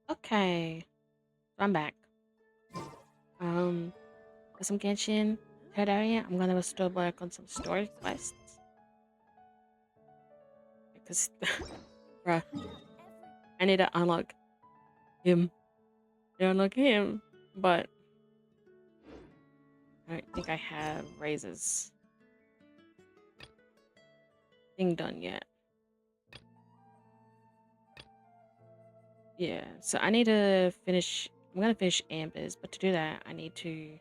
Okay, I'm back. For some Genshin head area, I'm gonna still work on some story quests because, bruh, I need to unlock him. Yeah, unlock him, but I don't think I have Razor's thing done yet. Yeah, so I need to finish. I'm gonna finish Amber's, but to do that, I need to.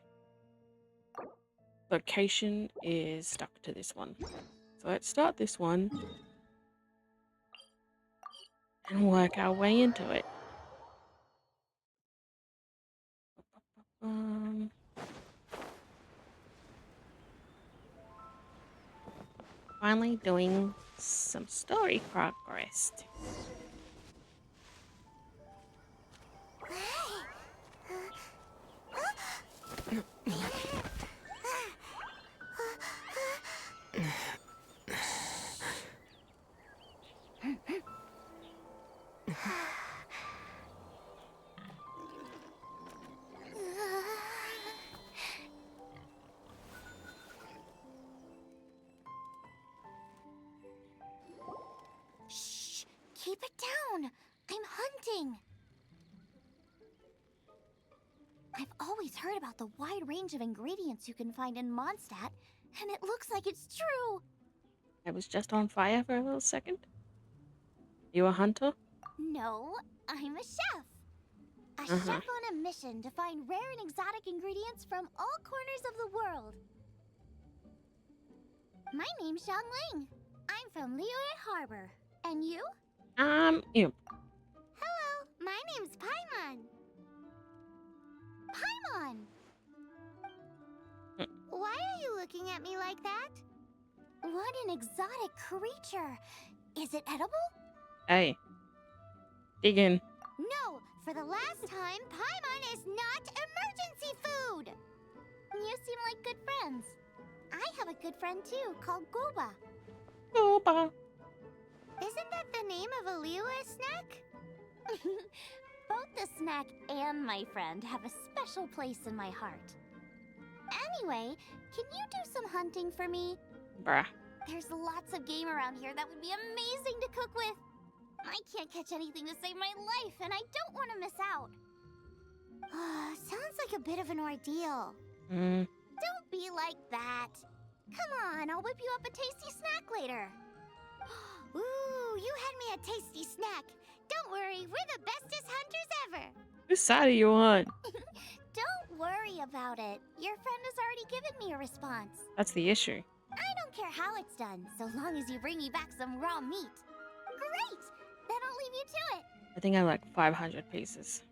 Location is stuck to this one. So let's start this one and work our way into it. Um, Finally doing some story progress. Shh! Keep it down! I'm hunting! I've always heard about the wide range of ingredients you can find in Mondstadt, and it looks like it's true! I was just on fire for a little second. You a hunter? No, I'm a chef! A Uh-huh. chef on a mission to find rare and exotic ingredients from all corners of the world. My name's Xiangling. I'm from Liyue Harbor. And you? You. Hello, my name's Paimon. Paimon! Mm. Why are you looking at me like that? What an exotic creature! Is it edible? Hey, dig in. No, for the last time, Paimon is not emergency food! You seem like good friends. I have a good friend too, called Goba. Opa. Isn't that the name of a Liyue snack? Both the snack and my friend have a special place in my heart. Anyway, can you do some hunting for me? Bruh. There's lots of game around here that would be amazing to cook with. I can't catch anything to save my life, and I don't want to miss out. Sounds like a bit of an ordeal. Mm. Don't be like that. Come on, I'll whip you up a tasty snack later. Ooh, you had me a tasty snack. Don't worry, we're the bestest hunters ever. Whose side are you on? Don't worry about it. Your friend has already given me a response. That's the issue. I don't care how it's done, so long as you bring me back some raw meat. Great! Then I'll leave you to it. I think I like 500 pieces.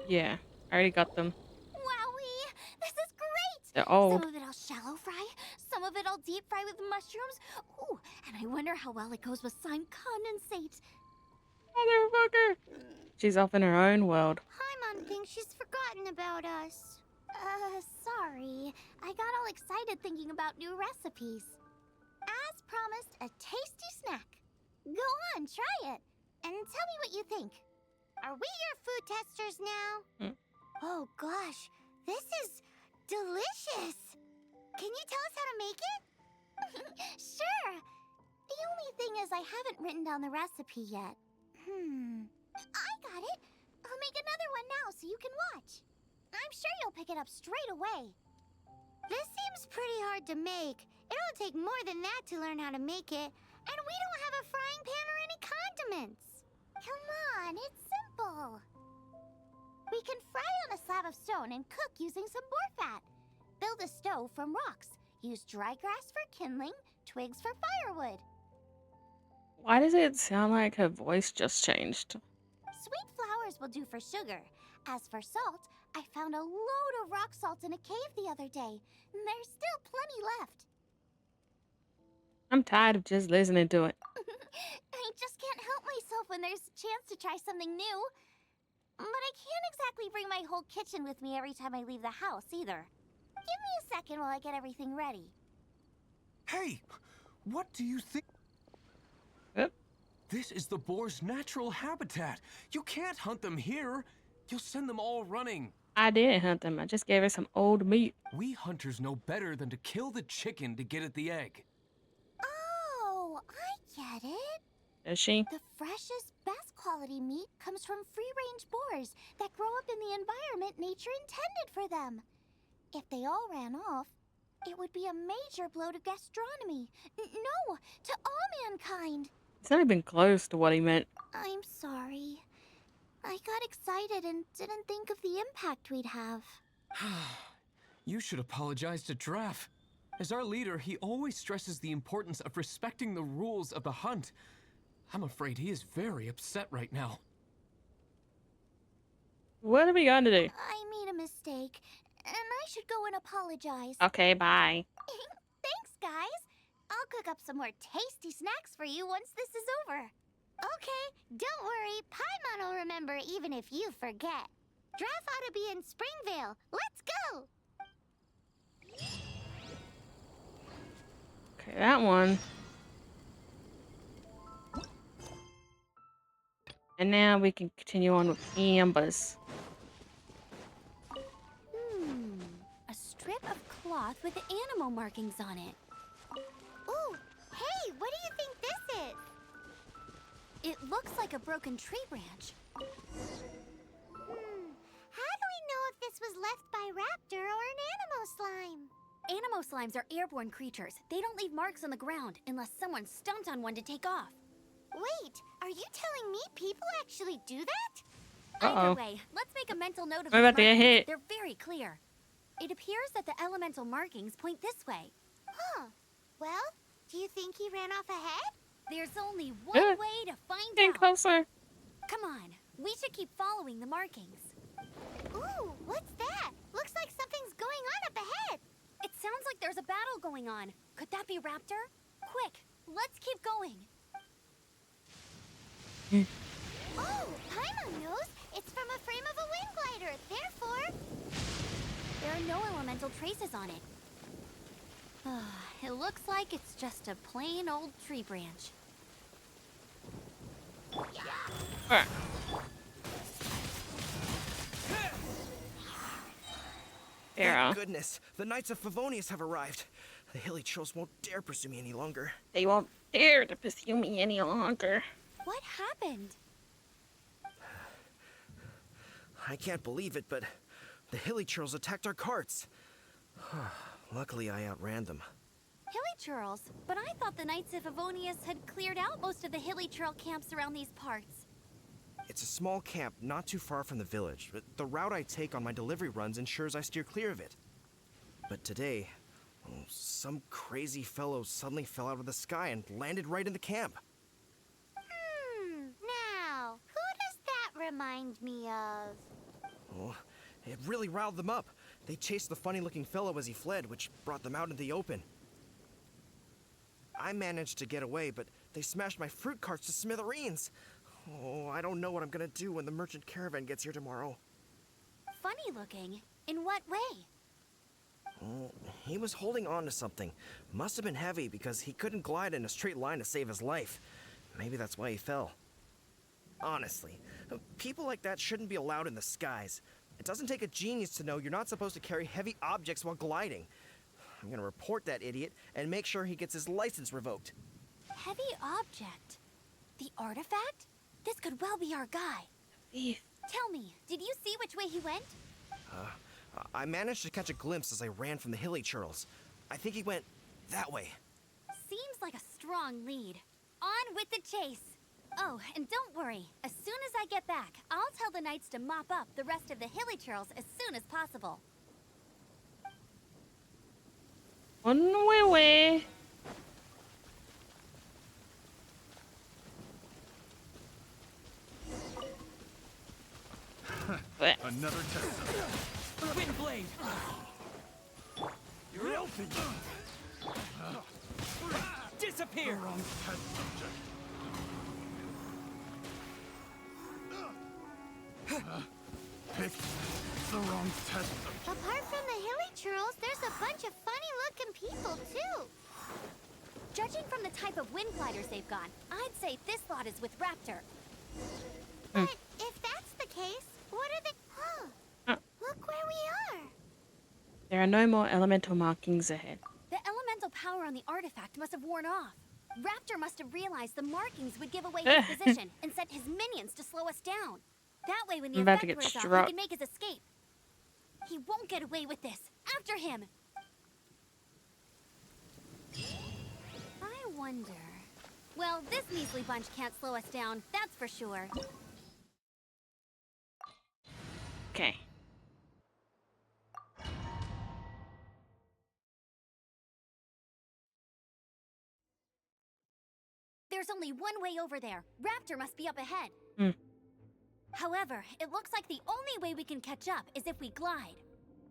Yeah, I already got them. Wowee! This is great! They're old. Some of it I'll shallow fry, some of it I'll deep fry with mushrooms. Ooh, and I wonder how well it goes with slime condensate. Motherfucker! She's off in her own world. Paimon thinks she's forgotten about us. Sorry. I got all excited thinking about new recipes. As promised, a tasty snack. Go on, try it, and tell me what you think. Are we your food testers now? Hmm. Oh gosh, this is delicious. Can you tell us how to make it? Sure. The only thing is I haven't written down the recipe yet. I got it. I'll make another one now so you can watch. I'm sure you'll pick it up straight away. This seems pretty hard to make. It'll take more than that to learn how to make it. And we don't have a frying pan or any condiments. Come on, it's simple. We can fry on a slab of stone and cook using some boar fat. Build a stove from rocks. Use dry grass for kindling, twigs for firewood. Why does it sound like her voice just changed? Sweet flowers will do for sugar. As for salt, I found a load of rock salt in a cave the other day. There's still plenty left. I'm tired of just listening to it. I just can't help myself when there's a chance to try something new. But I can't exactly bring my whole kitchen with me every time I leave the house, either. Give me a second while I get everything ready. Hey, what do you think? Yep. This is the boar's natural habitat. You can't hunt them here. You'll send them all running. I didn't hunt them. I just gave her some old meat. We hunters know better than to kill the chicken to get at the egg. Oh, I get it. Does she? The freshest, best quality meat comes from free-range boars that grow up in the environment nature intended for them. If they all ran off, it would be a major blow to gastronomy. No, to all mankind. It's not even close to what he meant. I'm sorry. I got excited and didn't think of the impact we'd have. You should apologize to Draff. As our leader, he always stresses the importance of respecting the rules of the hunt. I'm afraid he is very upset right now. What are we going to do? I made a mistake, and I should go and apologize. Okay, bye. Thanks, guys. I'll cook up some more tasty snacks for you once this is over. Okay, don't worry. Paimon will remember even if you forget. Draft ought to be in Springvale. Let's go! Okay, that one. And now we can continue on with Ambus. A strip of cloth with animal markings on it. Ooh, hey, what do you think this is? It looks like a broken tree branch. How do we know if this was left by raptor or an animal slime? Animal slimes are airborne creatures. They don't leave marks on the ground unless someone stomped on one to take off. Wait, are you telling me people actually do that? Either way, let's make a mental note of We're about to get hit. They're very clear. It appears that the elemental markings point this way. Huh. Well, do you think he ran off ahead? There's only one way to find Getting out. closer. Come on, we should keep following the markings. Ooh, what's that? Looks like something's going on up ahead. It sounds like there's a battle going on. Could that be Raptor? Quick, let's keep going. Oh, Paimon knows. It's from a frame of a wind glider. Therefore, there are no elemental traces on it. It looks like it's just a plain old tree branch. Alright. Thank goodness, the Knights of Favonius have arrived. The hilly trolls won't dare pursue me any longer. They won't dare to pursue me any longer. What happened? I can't believe it, but the hilly trolls attacked our carts. Luckily, I outran them. Hilly churls, but I thought the Knights of Favonius had cleared out most of the hilly churl camps around these parts. It's a small camp not too far from the village, but the route I take on my delivery runs ensures I steer clear of it. But today, some crazy fellow suddenly fell out of the sky and landed right in the camp. Now, who does that remind me of? Oh, it really riled them up. They chased the funny-looking fellow as he fled, which brought them out in the open. I managed to get away, but they smashed my fruit carts to smithereens. Oh, I don't know what I'm gonna do when the merchant caravan gets here tomorrow. Funny looking? In what way? Oh, he was holding on to something. Must have been heavy because he couldn't glide in a straight line to save his life. Maybe that's why he fell. Honestly, people like that shouldn't be allowed in the skies. It doesn't take a genius to know you're not supposed to carry heavy objects while gliding. I'm gonna report that idiot and make sure he gets his license revoked. Heavy object? The artifact? This could well be our guy. Thief. Tell me, did you see which way he went? I managed to catch a glimpse as I ran from the hilly churls. I think he went that way. Seems like a strong lead. On with the chase. Oh, and don't worry. As soon as I get back, I'll tell the knights to mop up the rest of the hilly churls as soon as possible. On my way. What? Another test. Wind blade! You're filthy. Disappear! Wrong test subject. Pick the wrong test subject. Apart from the hilly churls, there's a bunch of funny-looking people, too. Judging from the type of wind gliders they've got, I'd say this lot is with Raptor. Hmm. But if that's the case, what are they? Huh? Uh. Look where we are. There are no more elemental markings ahead. The elemental power on the artifact must have worn off. Raptor must have realized the markings would give away his position and sent his minions to slow us down. That way, when the I'm about to effect get wears off, struck. he can make his escape. He won't get away with this. After him. I wonder. Well, this measly bunch can't slow us down, that's for sure. Okay. There's only one way over there. Raptor must be up ahead. Hmm. However, it looks like the only way we can catch up is if we glide.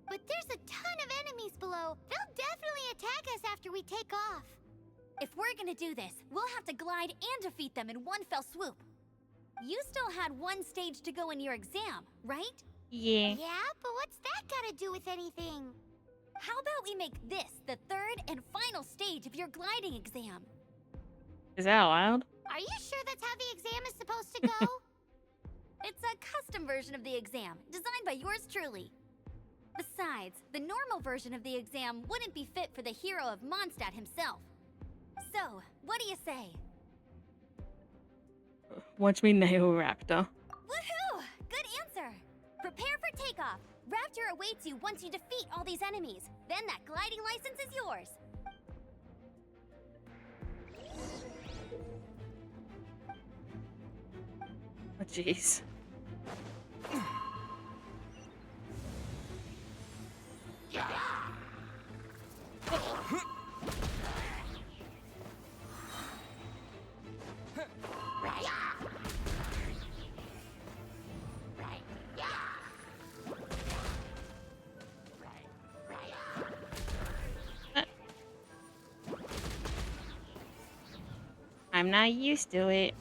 But there's a ton of enemies below. They'll definitely attack us after we take off. If we're gonna do this, we'll have to glide and defeat them in one fell swoop. You still had one stage to go in your exam, right? Yeah. Yeah, but what's that gotta do with anything? How about we make this the third and final stage of your gliding exam? Is that allowed? Are you sure that's how the exam is supposed to go? It's a custom version of the exam, designed by yours truly. Besides, the normal version of the exam wouldn't be fit for the hero of Mondstadt himself. So, what do you say? Watch me nail Raptor. Woohoo! Good answer! Prepare for takeoff. Raptor awaits you once you defeat all these enemies. Then that gliding license is yours. Oh, jeez. I'm not used to it.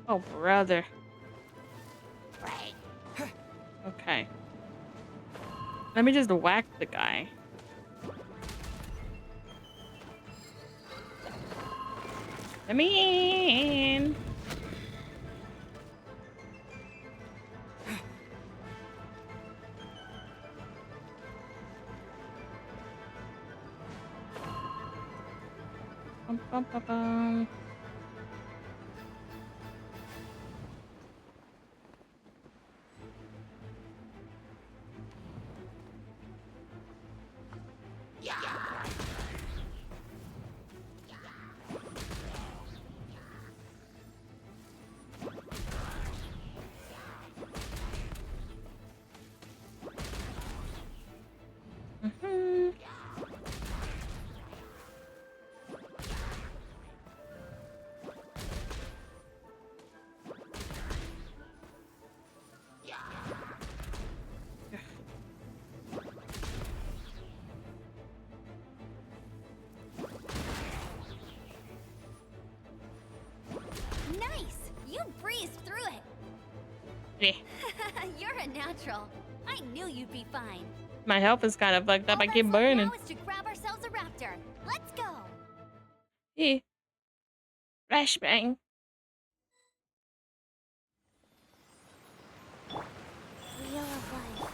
Oh, brother. Okay. Let me just whack the guy. Let me in. Bum, bum, bum, bum. Mhm. Nice! You breezed through it. Yeah. You're a natural. I knew you'd be fine. My health is kind of fucked up. All I that's keep left burning. now is to grab ourselves a raptor. Let's go. Yeah. Flashbang. Wheel of life.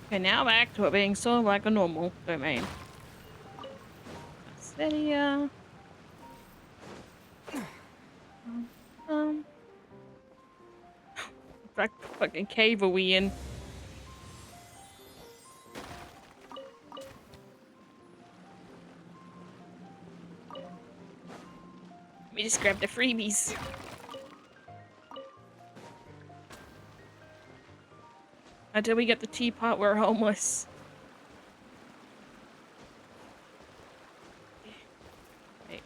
Okay, now back to it being sort of like a normal domain. Celia. Um. What fucking cave are we in? Let me just grab the freebies. Until we get the teapot, we're homeless. Okay.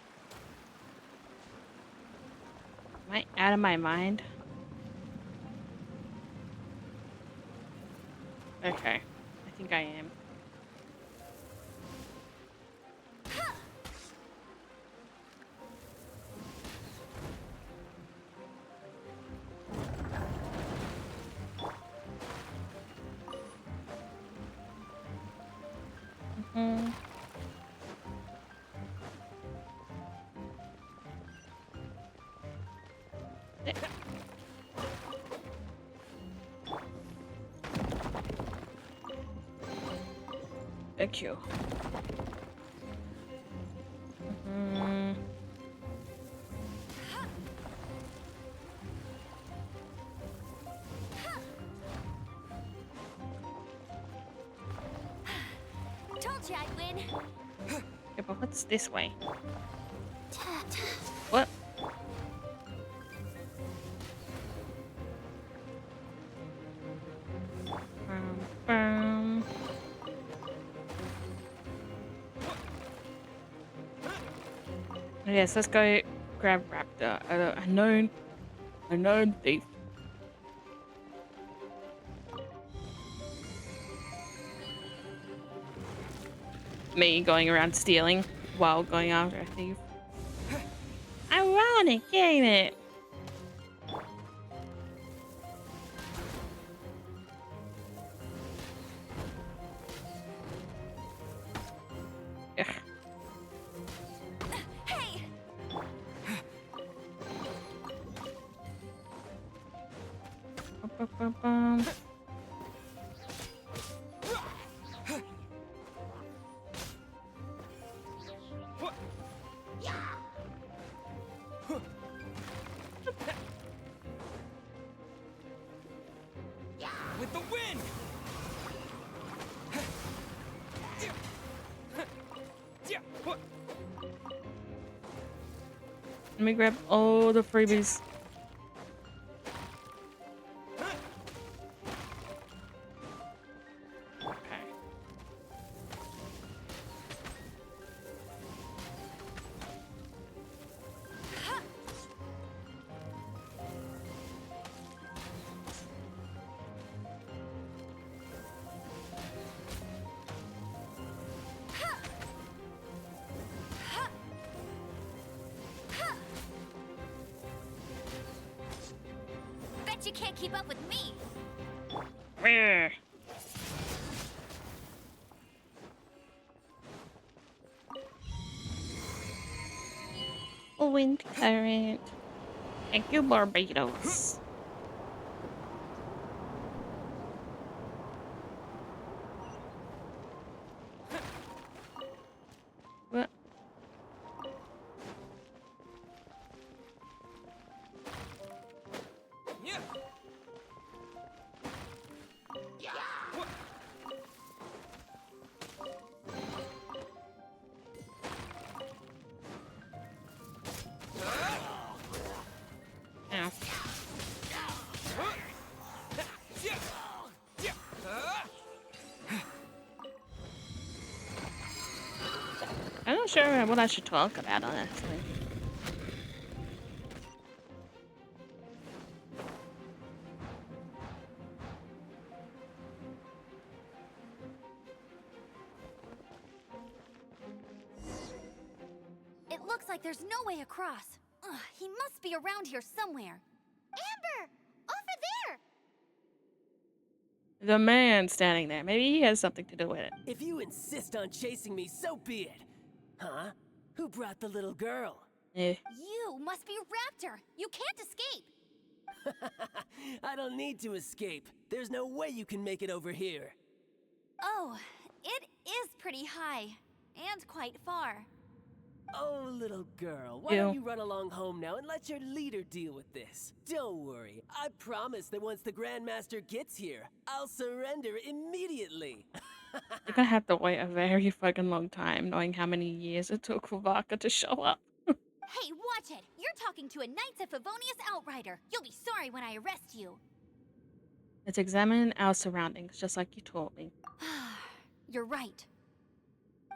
Am I out of my mind? Okay. I think I am. Mhm. Eh, thank you. Mhm. Told you I'd win. Okay, but what's this way? What? Bum. Yes, let's go grab Raptor. A known thief. Me going around stealing while going after a thief. Ironic, ain't it? Ugh. Hey! Bum, bum, bum. With the wind! Let me grab all the freebies. Okay. Bet you can't keep up with me. Rrr. Wind current. Thank you, Barbados. What? Yeah. Ow. I'm not sure what I should talk about, honestly. It looks like there's no way across. Ugh, he must be around here somewhere. Amber! Over there! The man standing there. Maybe he has something to do with it. If you insist on chasing me, so be it. Huh? Who brought the little girl? Eh. You must be Raptor. You can't escape. I don't need to escape. There's no way you can make it over here. Oh, it is pretty high. And quite far. Oh, little girl, why Ew. don't you run along home now and let your leader deal with this? Don't worry, I promise that once the Grandmaster gets here, I'll surrender immediately. You're gonna have to wait a very fucking long time, knowing how many years it took for Vodka to show up. Hey, watch it! You're talking to a Knights of Favonius outrider. You'll be sorry when I arrest you. Let's examine our surroundings, just like you taught me. You're right.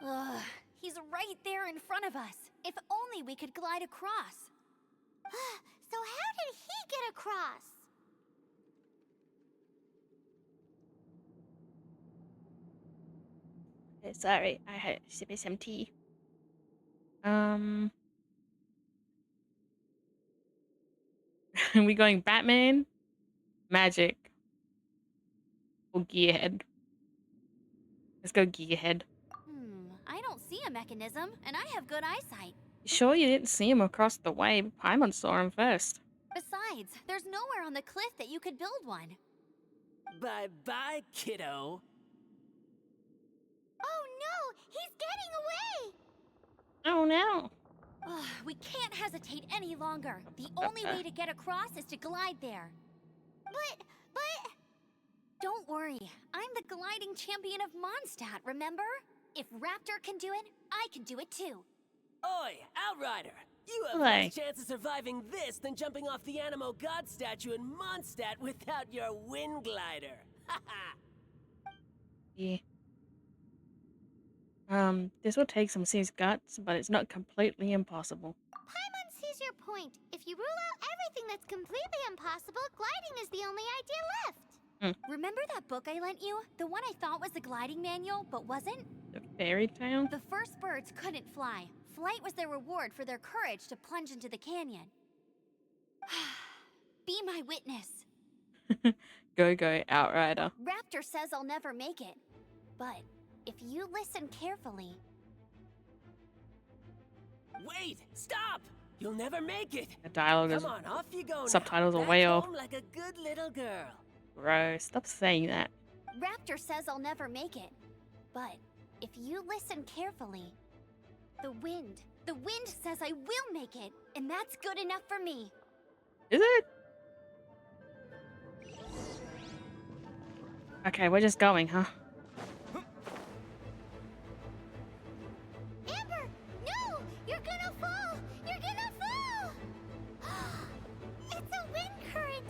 Ugh, he's right there in front of us. If only we could glide across. So Sorry, I had sipping some tea. Um, we going Batman, Magic, or Gearhead? Let's go Gearhead. I don't see a mechanism, and I have good eyesight. You sure you didn't see him across the way? Paimon saw him first. Besides, there's nowhere on the cliff that you could build one. Bye-bye, kiddo. Oh no! He's getting away! Oh no. Ugh, we can't hesitate any longer. The only way to get across is to glide there. But... Don't worry. I'm the gliding champion of Mondstadt, remember? If Raptor can do it, I can do it too. Oi, Outrider! You have Oi. less chance of surviving this than jumping off the Animo God statue in Mondstadt without your wind glider. Haha! Yeah. This will take some serious guts, but it's not completely impossible. Paimon sees your point. If you rule out everything that's completely impossible, gliding is the only idea left. Remember that book I lent you? The one I thought was the gliding manual, but wasn't? The fairy tale? The first birds couldn't fly. Flight was their reward for their courage to plunge into the canyon. Be my witness. Go, Outrider. Raptor says I'll never make it. But if you listen carefully... Wait! Stop! You'll never make it! The dialogue is Come on, off you go now. subtitles are Back way off. home like a good little girl. gross. Stop saying that. Raptor says I'll never make it. But if you listen carefully, the wind says I will make it, and that's good enough for me. Is it? Okay, we're just going, huh? Amber, no! You're gonna fall! You're gonna fall! It's a wind current!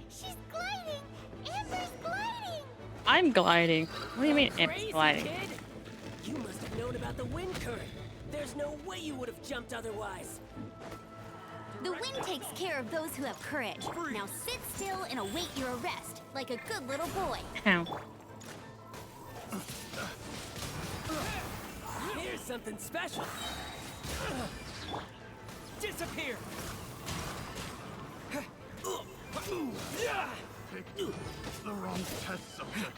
She's gliding! Amber's gliding! I'm gliding. What do you mean it's Crazy, gliding? kid. You must have known about the wind current. There's no way you would have jumped otherwise. The wind takes care of those who have courage. Now sit still and await your arrest, like a good little boy. Ow. Here's something special. Disappear. Picked the wrong test subject.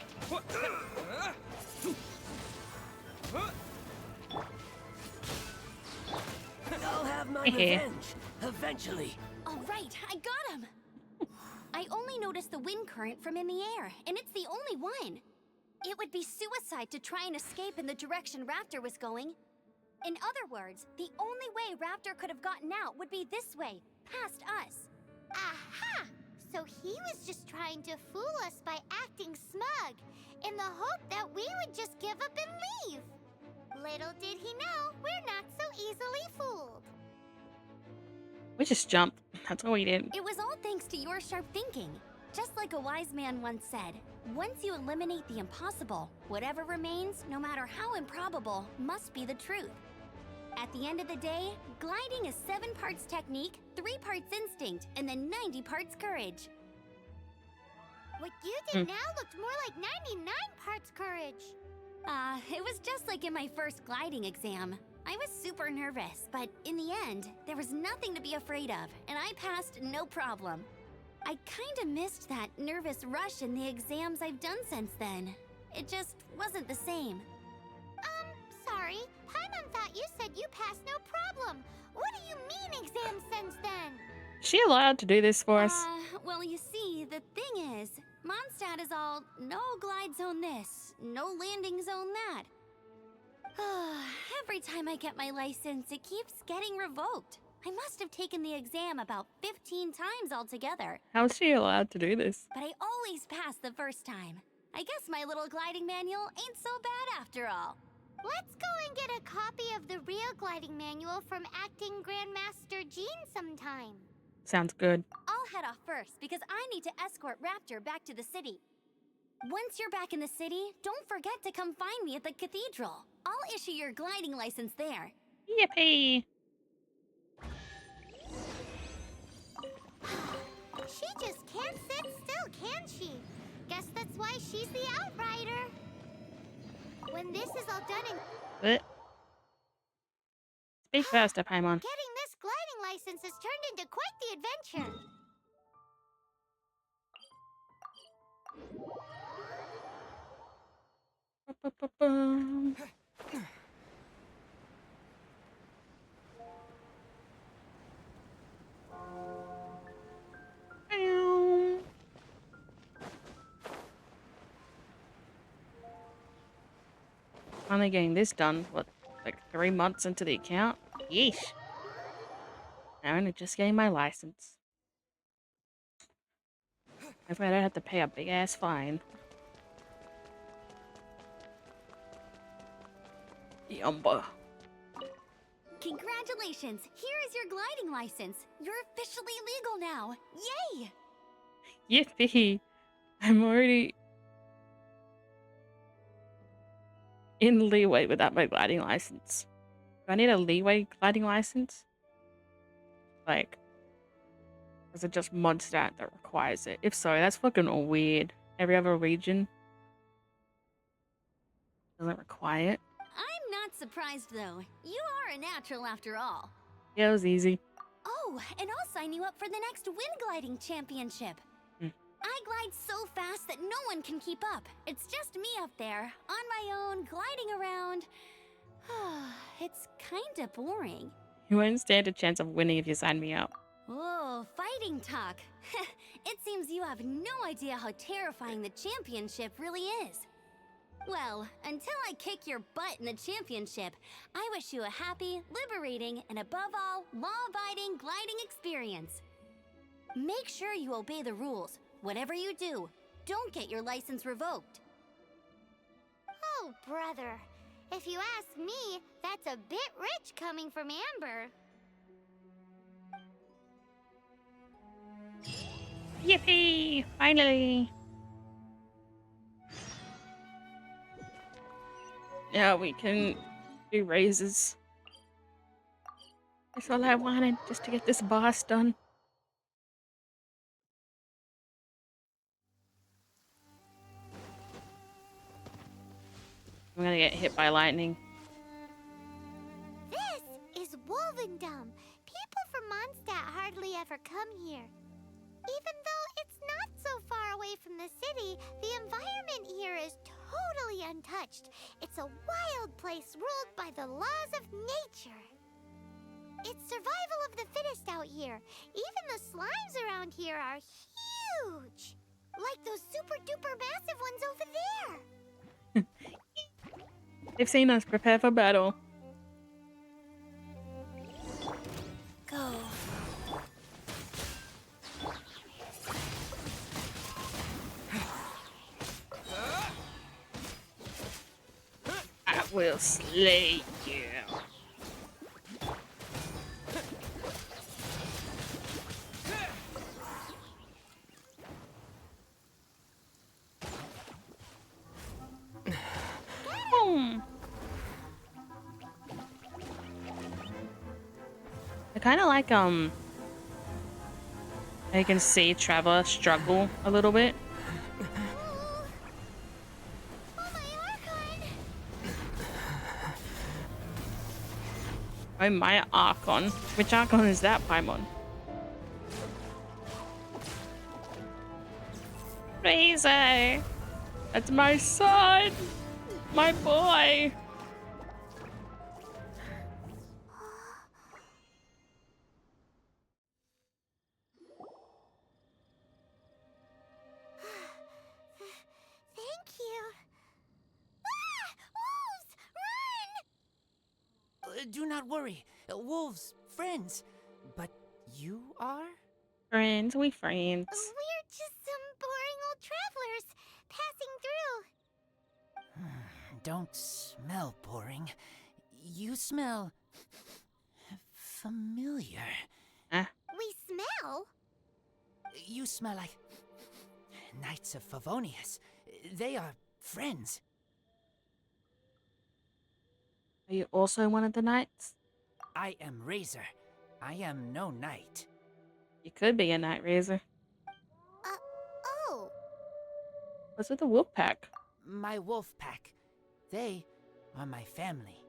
I'll have my Hehe. revenge. Eventually. All right, I got him. I only noticed the wind current from in the air, and it's the only one. It would be suicide to try and escape in the direction Raptor was going. In other words, the only way Raptor could have gotten out would be this way, past us. Aha! So he was just trying to fool us by acting smug, in the hope that we would just give up and leave. Little did he know, we're not so easily fooled. We just jumped. That's all we did. It was all thanks to your sharp thinking. Just like a wise man once said, once you eliminate the impossible, whatever remains, no matter how improbable, must be the truth. At the end of the day, gliding is 7 parts technique, 3 parts instinct, and then 90 parts courage. What you did now looked more like 99 parts courage. It was just like in my first gliding exam. I was super nervous, but in the end, there was nothing to be afraid of, and I passed no problem. I kinda missed that nervous rush in the exams I've done since then. It just wasn't the same. Sorry. Paimon thought you said you passed no problem. What do you mean exam since then? Is she allowed to do this for us? Well, you see, the thing is, Mondstadt is all no glide zone this, no landing zone that. Every time I get my license, it keeps getting revoked. I must have taken the exam about 15 times altogether, How is she allowed to do this? but I always pass the first time. I guess my little gliding manual ain't so bad after all. Let's go and get a copy of the real gliding manual from Acting Grandmaster Jean sometime. Sounds good. I'll head off first because I need to escort Raptor back to the city. Once you're back in the city, don't forget to come find me at the cathedral. I'll issue your gliding license there. Yippee! She just can't sit still, can she? Guess that's why she's the Outrider. When this is all done and What? Speak faster, Paimon. getting this gliding license has turned into quite the adventure. Ba-ba-ba-bum. Meow. Finally getting this done. What, like 3 months into the account? Yeesh. I'm only just getting my license. Hopefully I don't have to pay a big ass fine. Yumba. Congratulations! Here is your gliding license. You're officially legal now. Yay! Yippee! I'm already in leeway without my gliding license. Do I need a leeway gliding license? Like, is it just Mondstadt that requires it? If so, that's fucking weird. Every other region doesn't require it. I'm not surprised though. You are a natural after all. Yeah, it was easy. Oh, and I'll sign you up for the next wind gliding championship. Hmm. I glide so fast that no one can keep up. It's just me up there, on my own, gliding around. It's kinda boring. You won't stand a chance of winning if you sign me up. Oh, fighting talk. It seems you have no idea how terrifying the championship really is. Well, until I kick your butt in the championship, I wish you a happy, liberating, and above all, law-abiding gliding experience. Make sure you obey the rules. Whatever you do, don't get your license revoked. Oh, brother. If you ask me, that's a bit rich coming from Amber. Yippee! Finally! Now we can do raises. That's all I wanted, just to get this boss done. I'm gonna get hit by lightning. This is Wolvendom. People from Mondstadt hardly ever come here. Even though it's not so far away from the city, the environment here is totally untouched. It's a wild place ruled by the laws of nature. It's survival of the fittest out here. Even the slimes around here are huge. Like those super duper massive ones over there. They've seen us prepare for battle. Go. I will slay you. Boom. I kind of like I can see Trevor struggle a little bit. Oh, my Archon! Oh, my Archon. Which Archon is that, Paimon? Razor! That's my son! My boy! Thank you. Ah! Wolves! Run! Do not worry. Wolves, friends. But you are? Friends, we friends. We're just some boring old travelers passing through. Don't smell boring. You smell familiar. We smell? You smell like Knights of Favonius. They are friends. Are you also one of the knights? I am Razor. I am no knight. You could be a Night Razor. Oh. What's with the wolf pack? My wolf pack. They are my family.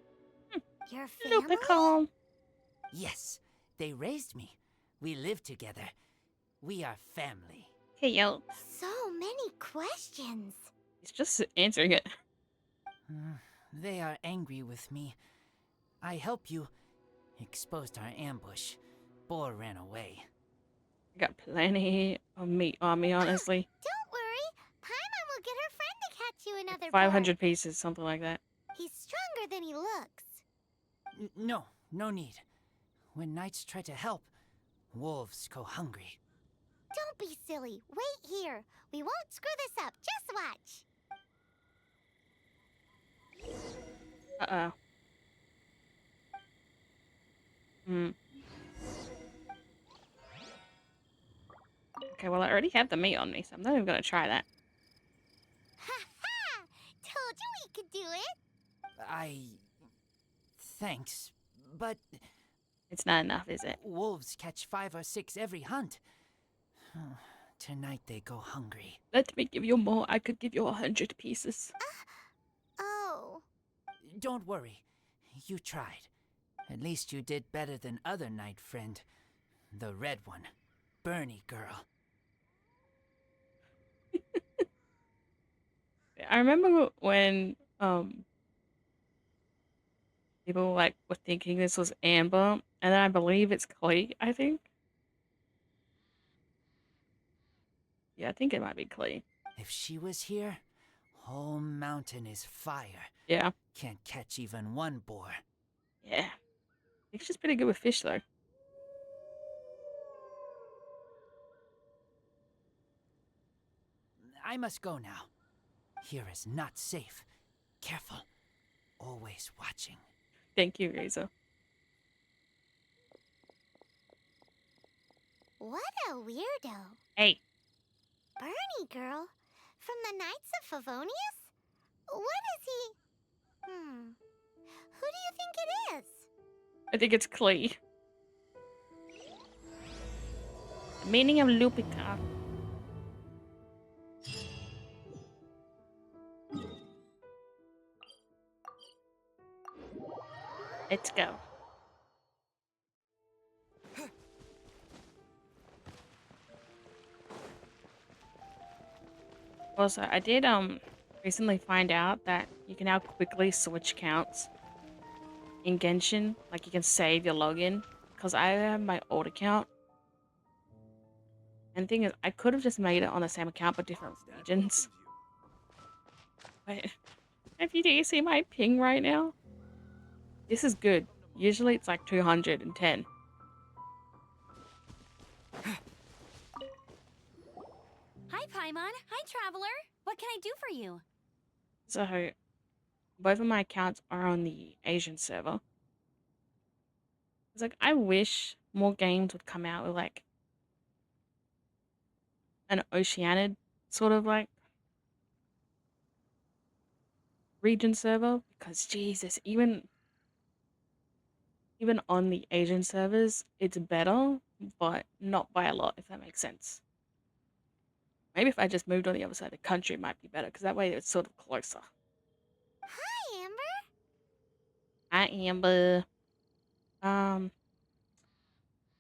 Your family? Lupical. Yes, they raised me. We live together. We are family. Hey, yo. So many questions. He's just answering it. They are angry with me. I helped you. Exposed our ambush. Boar ran away. I got plenty of meat on me, honestly. Don't worry. Paimon will get her friend to catch you another 500 pieces, something like that. boar. He's stronger than he looks. No, no need. When knights try to help, wolves go hungry. Don't be silly. Wait here. We won't screw this up. Just watch. Uh-oh. Okay, well, I already have the meat on me, so I'm not even gonna try that. Ha ha! Told you we could do it. Thanks, but It's not enough, is it? wolves catch 5 or 6 every hunt. Tonight they go hungry. Let me give you more. I could give you 100 pieces. Oh. Don't worry. You tried. At least you did better than other knight friend. The red one. Bernie girl. I remember when people like were thinking this was Amber, and then I believe it's Clay, I think. Yeah, I think it might be Clay. If she was here, whole mountain is fire. Yeah. Can't catch even one boar. Yeah. I think she's pretty good with fish though. I must go now. Here is not safe. Careful. Always watching. Thank you, Razor. What a weirdo. Hey. Bernie girl? From the Knights of Favonius? What is he? Who do you think it is? I think it's Clay. The meaning of Lupica. Let's go. Also, I did recently find out that you can now quickly switch accounts in Genshin. Like you can save your login because I have my old account. And the thing is, I could have just made it on the same account but different regions. Wait, do you see my ping right now? This is good. Usually it's like 210. Hi, Paimon. Hi, Traveler. What can I do for you? So, both of my accounts are on the Asian server. It's like, I wish more games would come out with like an Oceanid sort of like region server, because Jesus, even on the Asian servers, it's better, but not by a lot, if that makes sense. Maybe if I just moved on the other side of the country, it might be better, because that way it's sort of closer. Hi, Amber. Hi, Amber.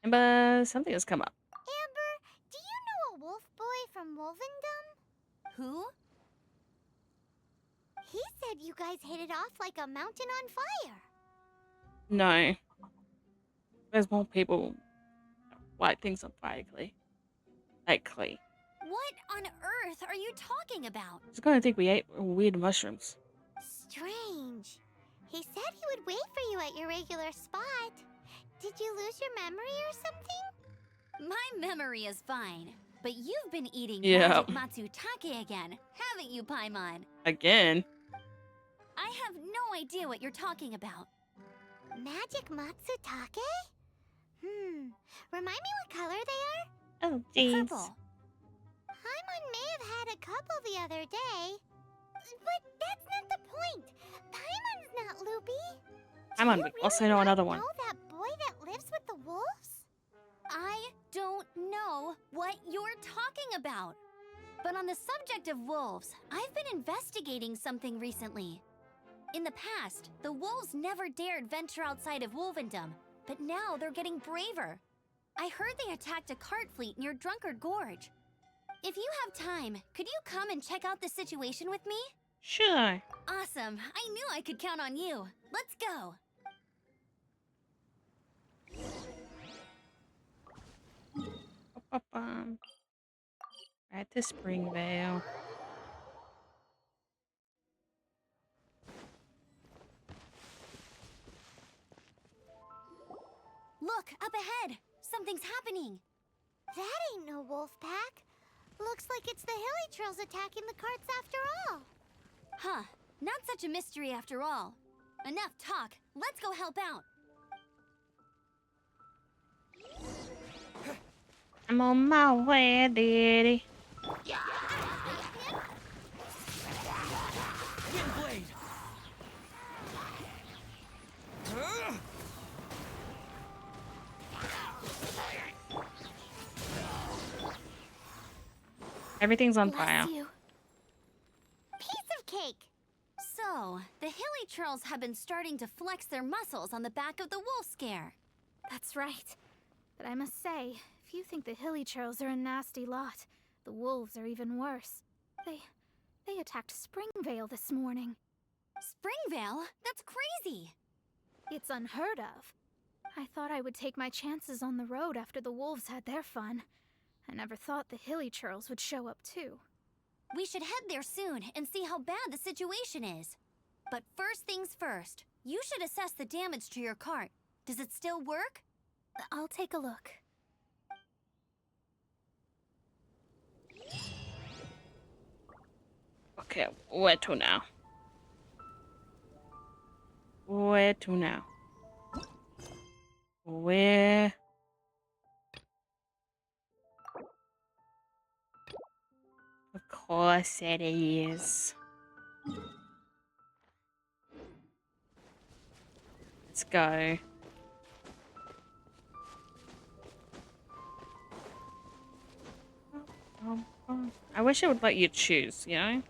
Amber, something has come up. Amber, do you know a wolf boy from Wolvendom? Who? He said you guys hit it off like a mountain on fire. No. There's more people that light things on fire, Clay. Like Clay. What on earth are you talking about? I was gonna think we ate weird mushrooms. Strange. He said he would wait for you at your regular spot. Did you lose your memory or something? My memory is fine, but you've been eating Yeah. magic Matsutake again, haven't you, Paimon? Again? I have no idea what you're talking about. Magic Matsutake? Remind me what color they are? Oh, jeez. Purple. Paimon may have had a couple the other day. But that's not the point. Paimon's not loopy. Paimon, Do we you also really know not another one. know that boy that lives with the wolves? I don't know what you're talking about. But on the subject of wolves, I've been investigating something recently. In the past, the wolves never dared venture outside of Wolvendom, but now they're getting braver. I heard they attacked a cart fleet near Drunkard Gorge. If you have time, could you come and check out the situation with me? Sure. Awesome. I knew I could count on you. Let's go. Right to Springvale. Look, up ahead. Something's happening. That ain't no wolf pack. Looks like it's the Hilly Trails attacking the carts after all. Huh. Not such a mystery after all. Enough talk. Let's go help out. I'm on my way, Daddy. Windblade! Everything's on Bless fire. you. Piece of cake. So, the Hilly Trolls have been starting to flex their muscles on the back of the wolf scare. That's right. But I must say, if you think the Hilly Churls are a nasty lot, the wolves are even worse. They attacked Springvale this morning. Springvale? That's crazy! It's unheard of. I thought I would take my chances on the road after the wolves had their fun. I never thought the Hilly Churls would show up too. We should head there soon and see how bad the situation is. But first things first, you should assess the damage to your cart. Does it still work? I'll take a look. Okay, where to now? Where to now? Where? Of course it is. Let's go. I wish it would let you choose, you know?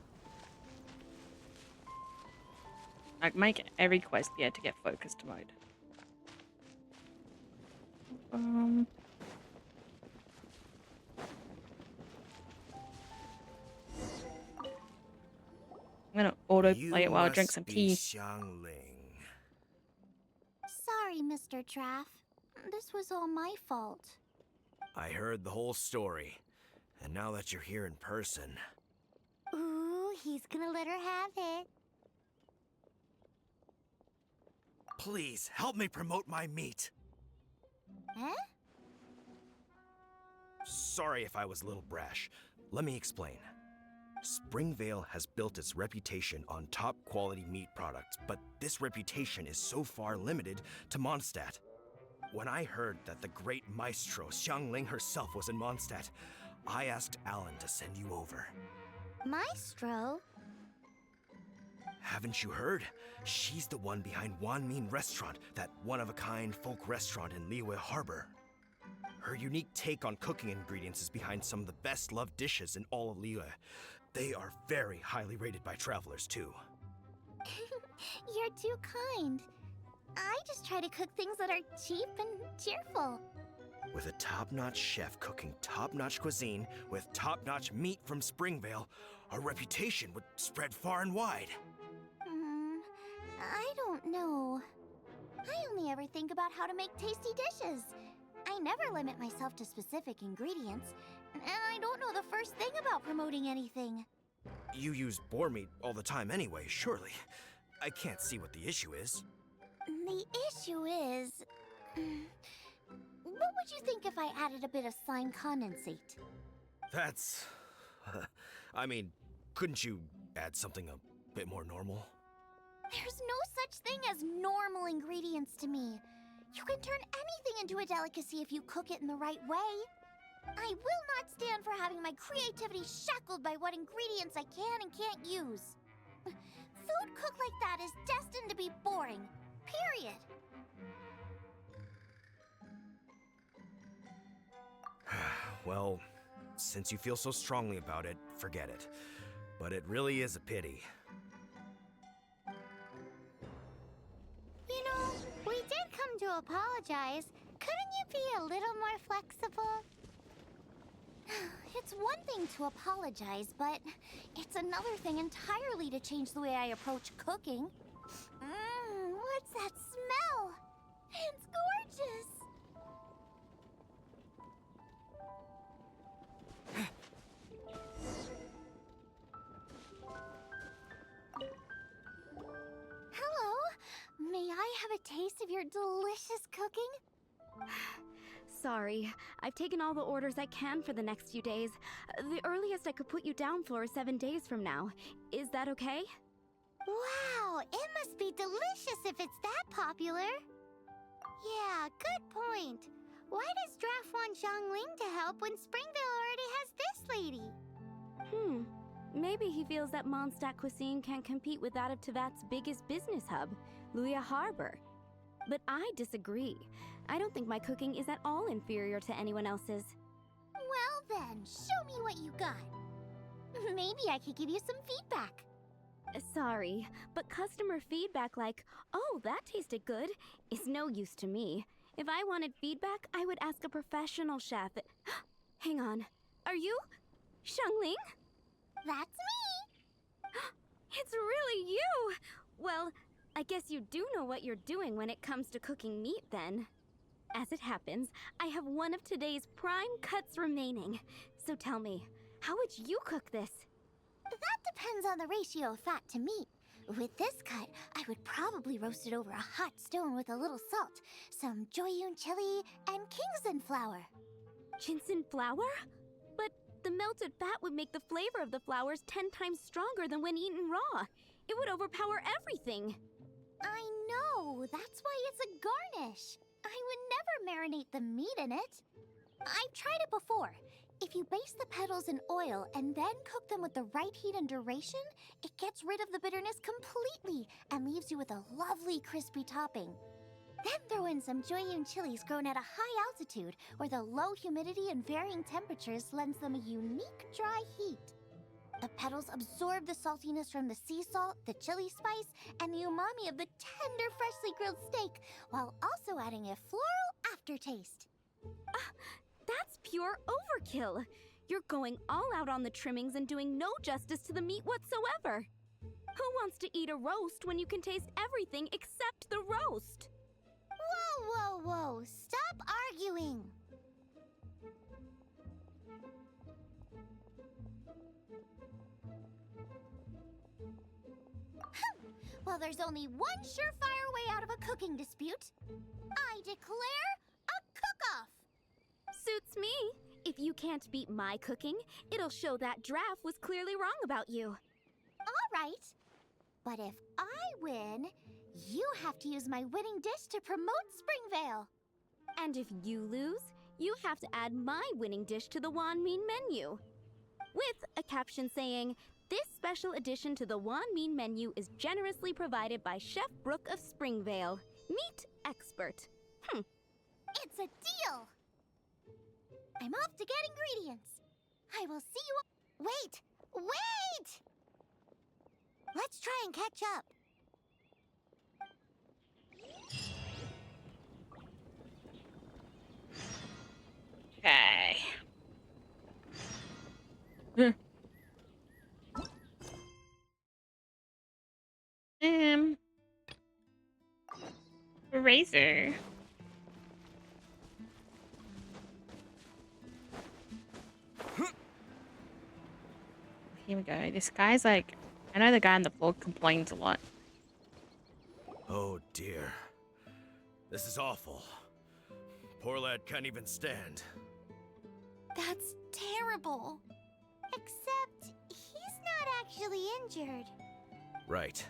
Like, make every quest be able to get focused mode. I'm gonna autoplay it while I drink some tea. Xiangling. Sorry, Mr. Traff. This was all my fault. I heard the whole story, and now that you're here in person, Ooh, he's gonna let her have it. please help me promote my meat. Huh? Sorry if I was a little brash. Let me explain. Springvale has built its reputation on top quality meat products, but this reputation is so far limited to Mondstadt. When I heard that the great maestro Xiangling herself was in Mondstadt, I asked Alan to send you over. Maestro? Haven't you heard? She's the one behind Wanmin Restaurant, that one-of-a-kind folk restaurant in Liyue Harbor. Her unique take on cooking ingredients is behind some of the best-loved dishes in all of Liyue. They are very highly rated by travelers, too. You're too kind. I just try to cook things that are cheap and cheerful. With a top-notch chef cooking top-notch cuisine with top-notch meat from Springvale, our reputation would spread far and wide. I don't know. I only ever think about how to make tasty dishes. I never limit myself to specific ingredients, and I don't know the first thing about promoting anything. You use boar meat all the time anyway, surely. I can't see what the issue is. The issue is... what would you think if I added a bit of slime condensate? That's... I mean, couldn't you add something a bit more normal? There's no such thing as normal ingredients to me. You can turn anything into a delicacy if you cook it in the right way. I will not stand for having my creativity shackled by what ingredients I can and can't use. Food cooked like that is destined to be boring. Period. Well, since you feel so strongly about it, forget it. But it really is a pity. to apologize, couldn't you be a little more flexible? It's one thing to apologize, but it's another thing entirely to change the way I approach cooking. What's that smell? It's gorgeous! Hello, may I have a taste of your delicious cooking? Sorry, I've taken all the orders I can for the next few days. The earliest I could put you down for is 7 days from now. Is that okay? Wow, it must be delicious if it's that popular. Yeah, good point. Why does Draft want Zhongling to help when Springville already has this lady? Maybe he feels that Mondstadt cuisine can't compete with that of Tevat's biggest business hub, Luya Harbor. But I disagree. I don't think my cooking is at all inferior to anyone else's. Well then, show me what you got. Maybe I could give you some feedback. Sorry, but customer feedback like, "Oh, that tasted good," is no use to me. If I wanted feedback, I would ask a professional chef. Hang on. Are you Zhongling? That's me! It's really you! Well, I guess you do know what you're doing when it comes to cooking meat, then. As it happens, I have one of today's prime cuts remaining. So tell me, how would you cook this? That depends on the ratio of fat to meat. With this cut, I would probably roast it over a hot stone with a little salt, some Joyun chili, and Kingston flour. Ginseng flour? But the melted fat would make the flavor of the flours 10 times stronger than when eaten raw. It would overpower everything. I know, that's why it's a garnish. I would never marinate the meat in it. I've tried it before. If you baste the petals in oil and then cook them with the right heat and duration, it gets rid of the bitterness completely and leaves you with a lovely crispy topping. Then throw in some Joyun chilies grown at a high altitude where the low humidity and varying temperatures lends them a unique dry heat. The petals absorb the saltiness from the sea salt, the chili spice, and the umami of the tender, freshly grilled steak, while also adding a floral aftertaste. That's pure overkill. You're going all out on the trimmings and doing no justice to the meat whatsoever. Who wants to eat a roast when you can taste everything except the roast? Whoa, whoa, whoa! Stop arguing! Well, there's only one surefire way out of a cooking dispute. I declare a cook-off! Suits me. If you can't beat my cooking, it'll show that Draft was clearly wrong about you. All right. But if I win, you have to use my winning dish to promote Springvale. And if you lose, you have to add my winning dish to the Wanmin menu. With a caption saying, "This special addition to the Wanmin menu is generously provided by Chef Brooke of Springvale, meat expert." It's a deal! I'm off to get ingredients. I will see you. Wait! Wait! Let's try and catch up. Okay. Razor. Here we go. This guy's like, I know the guy in the vlog complains a lot. Oh dear. This is awful. Poor lad can't even stand. That's terrible. Except, he's not actually injured. Right.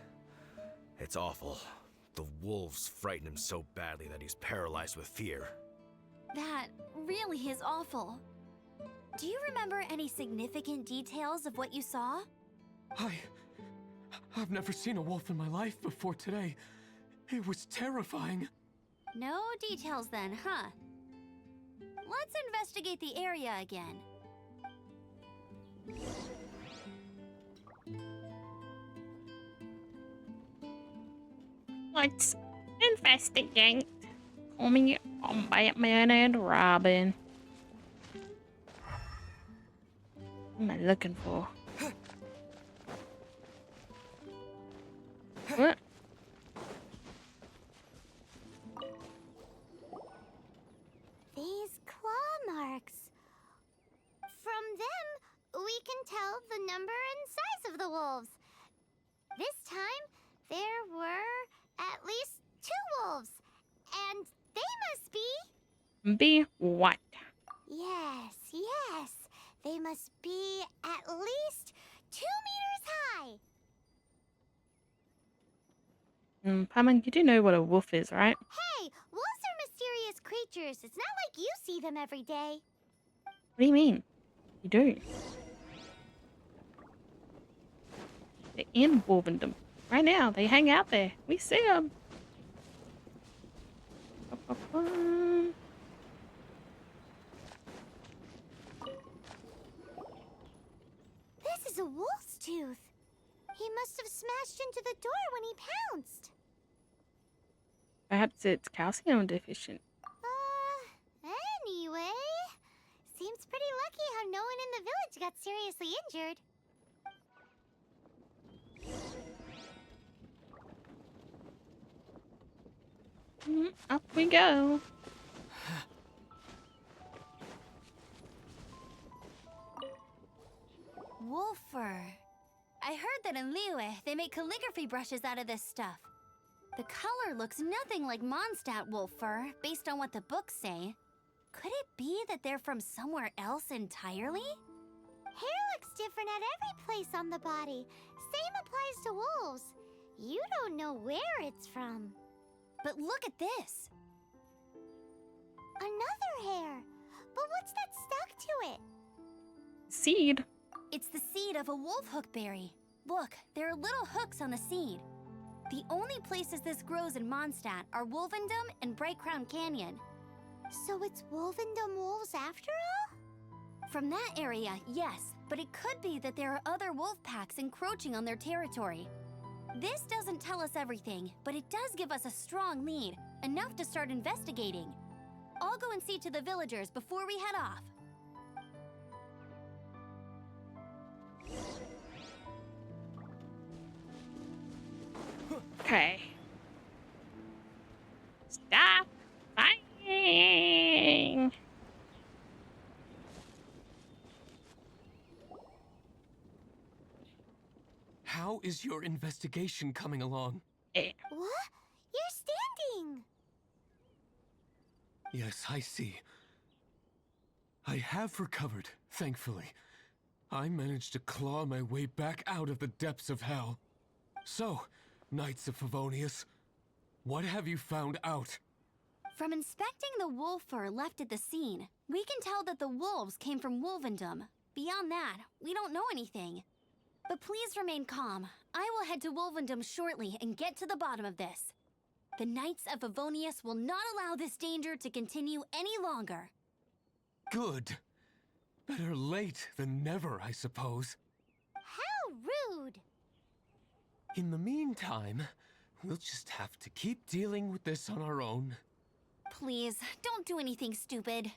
It's awful. The wolves frighten him so badly that he's paralyzed with fear. That really is awful. Do you remember any significant details of what you saw? I've never seen a wolf in my life before today. It was terrifying. No details then, huh? Let's investigate the area again. Let's investigate. Oh me, I'm Batman and Robin. What am I looking for? What? These claw marks. From them, we can tell the number and size of the wolves. This time, there were at least 2 wolves. And they must be... Be what? Yes, yes. They must be at least 2 meters high. Paimon, you do know what a wolf is, right? Hey, wolves are mysterious creatures. It's not like you see them every day. What do you mean? You do. They're in Wolvendom. Right now, they hang out there. We see them. This is a wolf's tooth. He must have smashed into the door when he pounced. Perhaps it's calcium deficient. Anyway, seems pretty lucky how no one in the village got seriously injured. Up we go. Wolfer. I heard that in Liyue, they make calligraphy brushes out of this stuff. The color looks nothing like Mondstadt wolf fur, based on what the books say. Could it be that they're from somewhere else entirely? Hair looks different at every place on the body. Same applies to wolves. You don't know where it's from. But look at this. Another hair. But what's that stuck to it? Seed. It's the seed of a wolf hook berry. Look, there are little hooks on the seed. The only places this grows in Mondstadt are Wolvendom and Bright Crown Canyon. So it's Wolvendom wolves after all? From that area, yes, but it could be that there are other wolf packs encroaching on their territory. This doesn't tell us everything, but it does give us a strong lead, enough to start investigating. I'll go and see to the villagers before we head off. Okay. Stop fighting. How is your investigation coming along? What? You're standing! Yes, I see. I have recovered, thankfully. I managed to claw my way back out of the depths of hell. So, Knights of Favonius, what have you found out? From inspecting the wolf fur left at the scene, we can tell that the wolves came from Wolvendom. Beyond that, we don't know anything. But please remain calm. I will head to Wolvendom shortly and get to the bottom of this. The Knights of Favonius will not allow this danger to continue any longer. Good. Better late than never, I suppose. How rude! In the meantime, we'll just have to keep dealing with this on our own. Please, don't do anything stupid.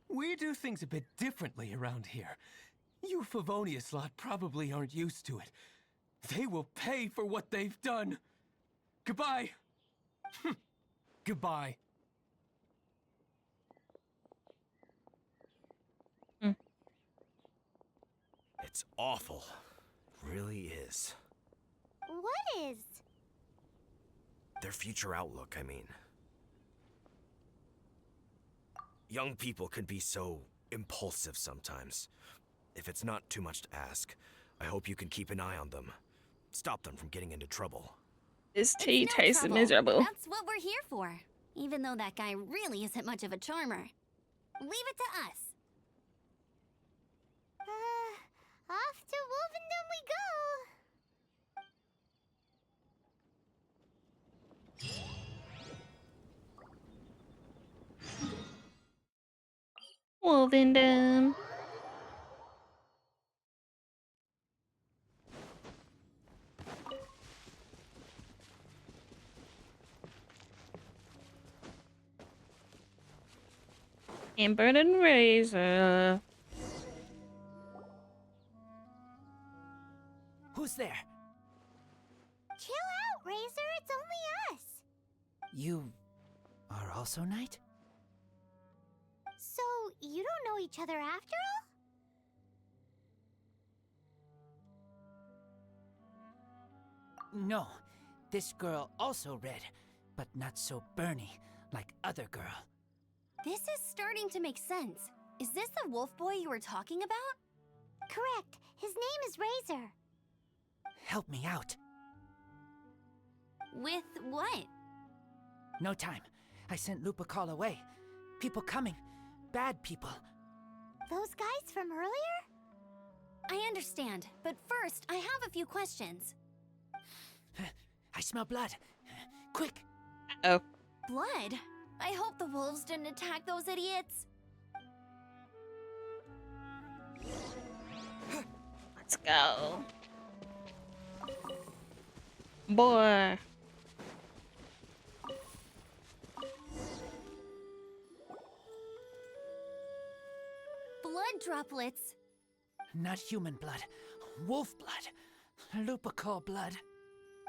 We do things a bit differently around here. You Favonius lot probably aren't used to it. They will pay for what they've done. Goodbye. Goodbye. It's awful. Really is. What is? Their future outlook, I mean. Young people can be so impulsive sometimes. If it's not too much to ask, I hope you can keep an eye on them. Stop them from getting into trouble. This tea It's no tastes trouble. miserable. That's what we're here for. Even though that guy really isn't much of a charmer. Leave it to us. Off to Wolvendom we go! Wolvendom. Amber and Razor. Who's there? Chill out, Razor. It's only us. You are also Knight? So, you don't know each other after all? No. This girl also red, but not so burny like other girl. This is starting to make sense. Is this the wolf boy you were talking about? Correct. His name is Razor. Help me out. With what? No time. I sent Lupercal away. People coming. Bad people. Those guys from earlier? I understand, but first, I have a few questions. I smell blood. Quick! Oh. Blood? I hope the wolves didn't attack those idiots. Let's go. Boy. Blood droplets. Not human blood. Wolf blood. Lupercal blood.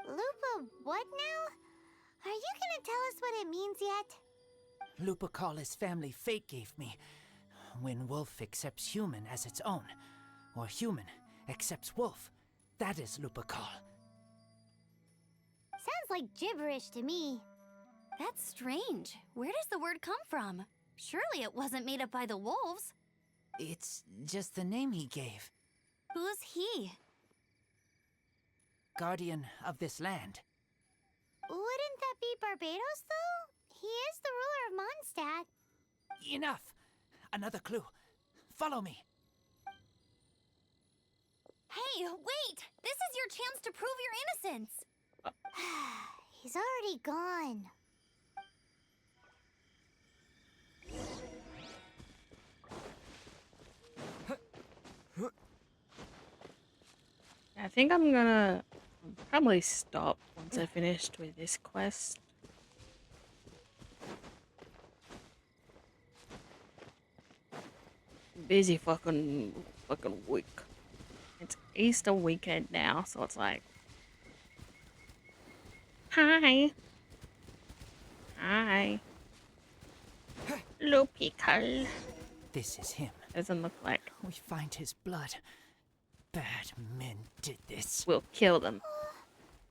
Lupa, what now? Are you gonna tell us what it means yet? Lupercal is family fate gave me. When wolf accepts human as its own, or human accepts wolf, that is Lupercal. Sounds like gibberish to me. That's strange. Where does the word come from? Surely it wasn't made up by the wolves. It's just the name he gave. Who's he? Guardian of this land. Wouldn't that be Barbados, though? He is the ruler of Mondstadt. Enough! Another clue. Follow me. Hey, wait! This is your chance to prove your innocence! He's already gone. I think I'm gonna probably stop once I finished with this quest. Busy fucking week. It's Easter weekend now, so it's like, hi, hi, Lupical. This is him. Doesn't look like We find his blood. Bad men did this. we'll kill them.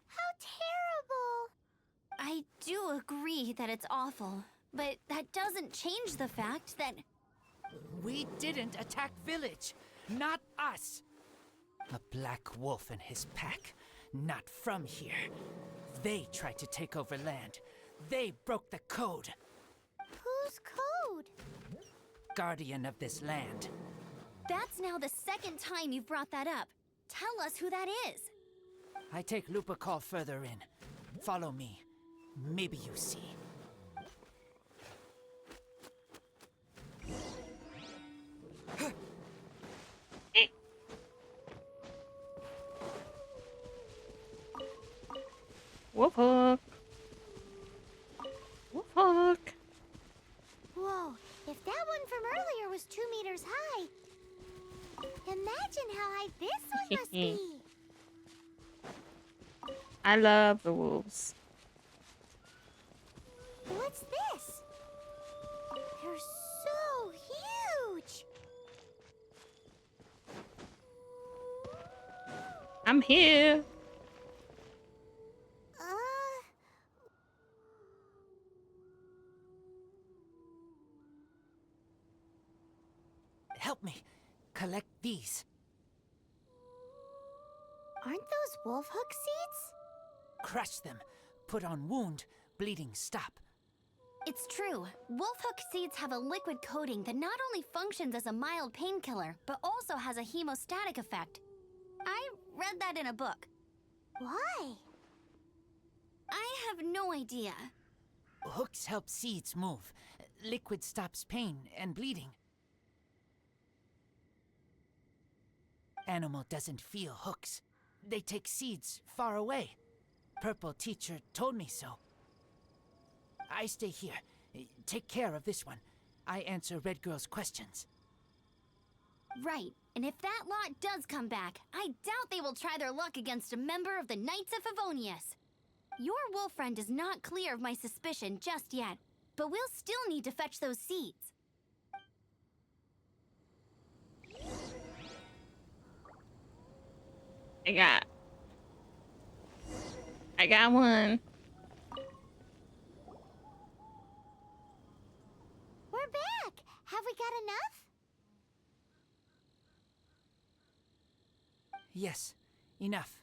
How terrible! I do agree that it's awful, but that doesn't change the fact that... We didn't attack village. Not us. A black wolf and his pack. Not from here. They tried to take over land. They broke the code. Whose code? Guardian of this land. That's now the second time you've brought that up. Tell us who that is. I take Lupercal further in. Follow me. Maybe you see. Wolf hook. Wolf hook. Whoa, if that one from earlier was 2 meters high, imagine how high this one must be. I love the wolves. What's this? They're so huge. I'm here. Help me. Collect these. Aren't those wolf hook seeds? Crush them. Put on wound. Bleeding stop. It's true. Wolf hook seeds have a liquid coating that not only functions as a mild painkiller, but also has a hemostatic effect. I read that in a book. Why? I have no idea. Hooks help seeds move. Liquid stops pain and bleeding. Animal doesn't feel hooks. They take seeds far away. Purple teacher told me so. I stay here. Take care of this one. I answer Red Girl's questions. Right, and if that lot does come back, I doubt they will try their luck against a member of the Knights of Favonius. Your wolf friend is not clear of my suspicion just yet, but we'll still need to fetch those seeds. I got one. We're back! Have we got enough? Yes, enough.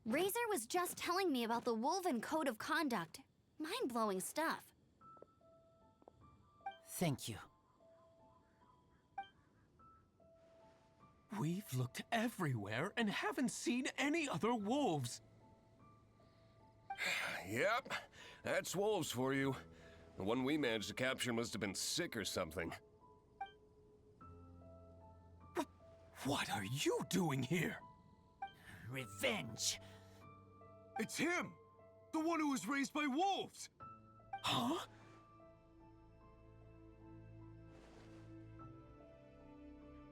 Razor was just telling me about the Wolven Code of Conduct. Mind-blowing stuff. Thank you. We've looked everywhere and haven't seen any other wolves. Yep, that's wolves for you. The one we managed to capture must have been sick or something. What are you doing here? Revenge. It's him! The one who was raised by wolves! Huh?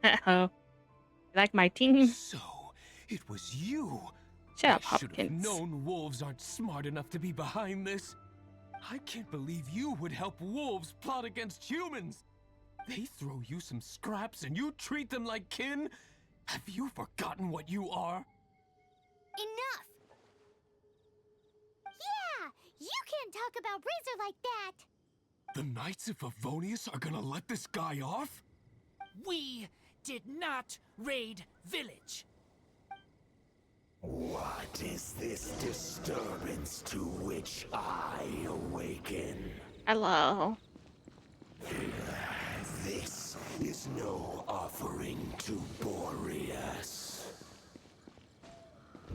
Uh-oh. You like my team? So, it was you. Shut up, I should have Hopkins. known wolves aren't smart enough to be behind this. I can't believe you would help wolves plot against humans. They throw you some scraps and you treat them like kin? Have you forgotten what you are? Enough! Yeah! You can't talk about Razor like that! The Knights of Favonius are gonna let this guy off? We did not raid village. What is this disturbance to which I awaken? Hello. This is no offering to Boreas.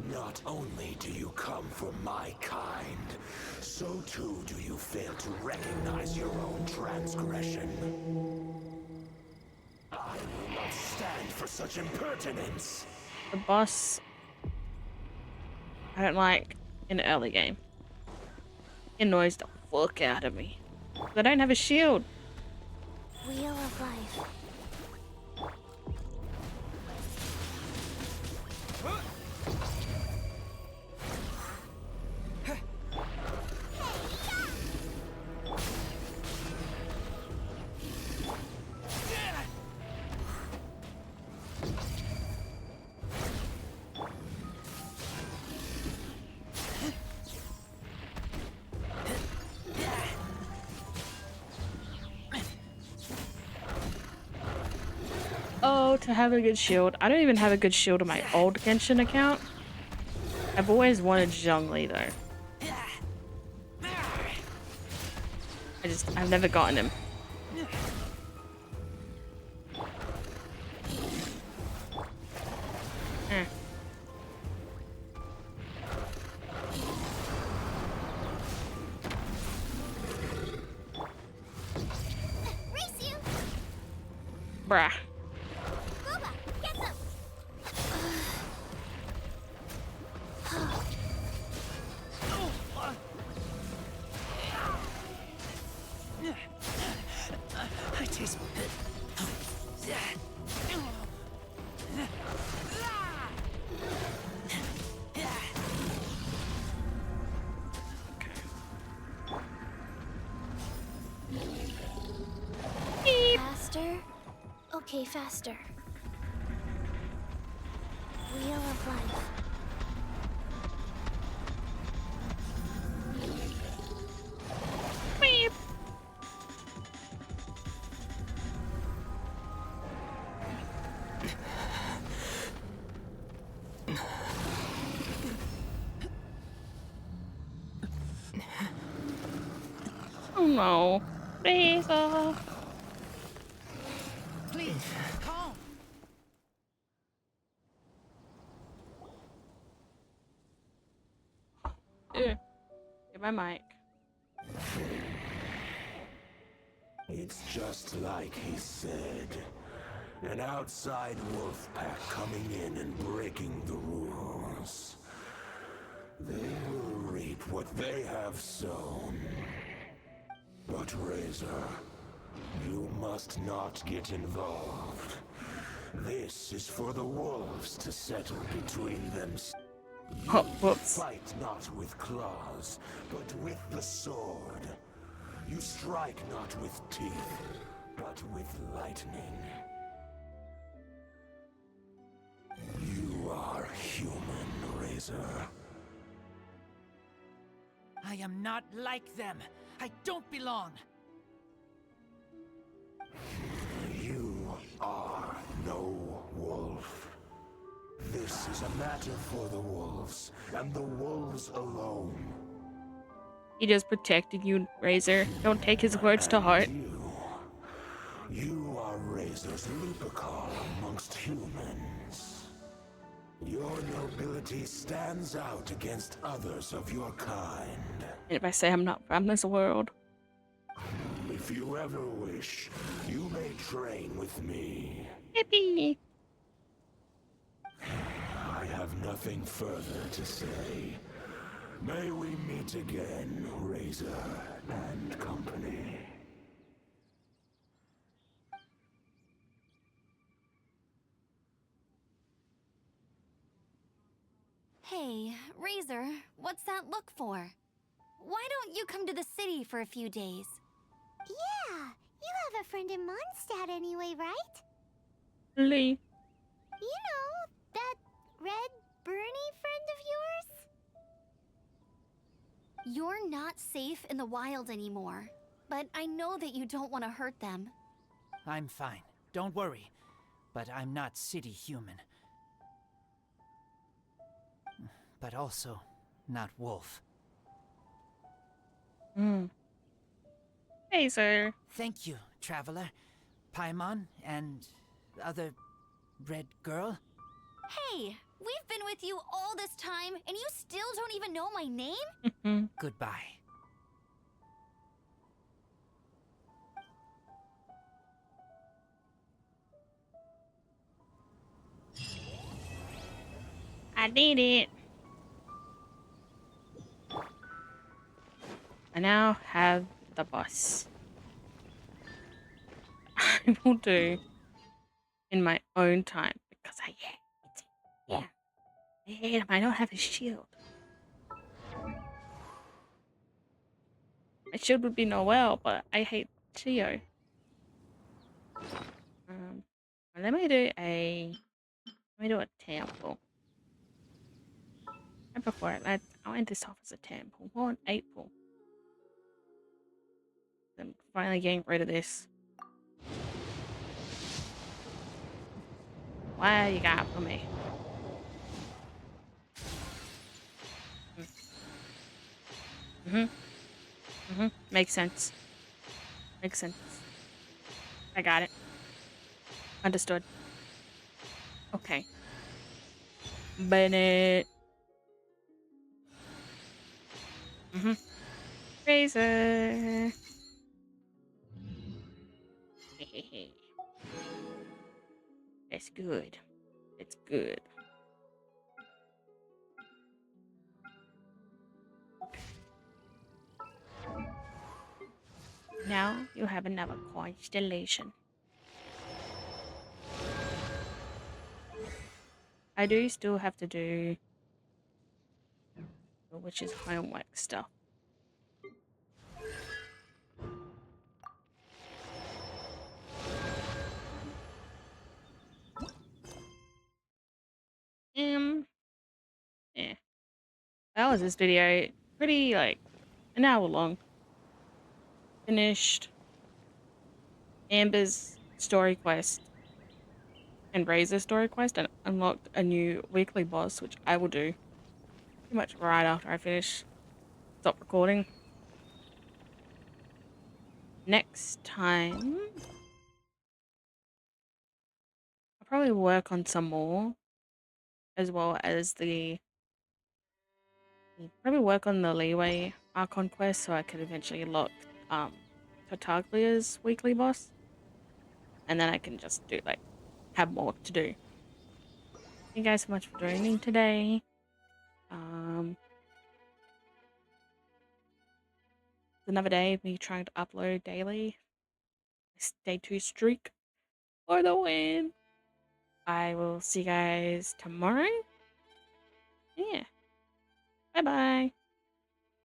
Not only do you come from my kind, so too do you fail to recognize your own transgression. I will not stand for such impertinence. The boss I don't like in the early game. It annoys the fuck out of me. I don't have a shield. Wheel of Life. Oh, to have a good shield. I don't even have a good shield on my old Genshin account. I've always wanted Zhongli though. I've never gotten him. Eh. Race you! Bruh. Boba, get them! I taste. Faster? Okay, faster. Wheel of Life. Beep. Oh no. Please. Please, calm. Get my mic. It's just like he said. An outside wolf pack coming in and breaking the rules. They will reap what they have sown. But Razor, you must not get involved. This is for the wolves to settle between them. Oh, You whoops. fight not with claws, but with the sword. You strike not with teeth, but with lightning. You are human, Razor. I am not like them. I don't belong. You are no wolf. This is a matter for the wolves, and the wolves alone. He just protected you, Razor. Don't take his words to heart. You are Razor's Lupercal amongst humans. Your nobility stands out against others of your kind. And if I say I'm not from this world, If you ever wish, you may train with me. yippee! I have nothing further to say. May we meet again, Razor and company. Hey, Razor, what's that look for? Why don't you come to the city for a few days? Yeah, you have a friend in Mondstadt anyway, right? Lee. You know, that red Bernie friend of yours? You're not safe in the wild anymore, but I know that you don't want to hurt them. I'm fine. Don't worry. But I'm not city human. But also not wolf. Razor. Thank you, traveler. Paimon and other red girl. Hey, we've been with you all this time, and you still don't even know my name? Goodbye. I did it. I now have the bus. I will do in my own time because I hate it. Yeah. I hate him. I don't have a shield. My shield would be Noelle, but I hate Chio. Let me do a temple. And before it, I want this off as a temple. What an April. I'm finally getting rid of this. What you got for me? Makes sense. Makes sense. I got it. Understood. Okay. Bennett. Razor. That's good. It's good. Now you have another constellation. I do still have to do which is homework stuff. Yeah. That was this video. Pretty like an hour long. Finished Amber's story quest and Razor's story quest and unlocked a new weekly boss, which I will do pretty much right after I finish stop recording. Next time I'll probably work on some more as well as probably work on the Leeway Archon quest so I could eventually unlock Tartaglia's weekly boss, and then I can just do like have more to do. Thank you guys so much for joining today. It's another day of me trying to upload daily. Stay 2 streak for the win. I will see you guys tomorrow. Yeah. Bye bye.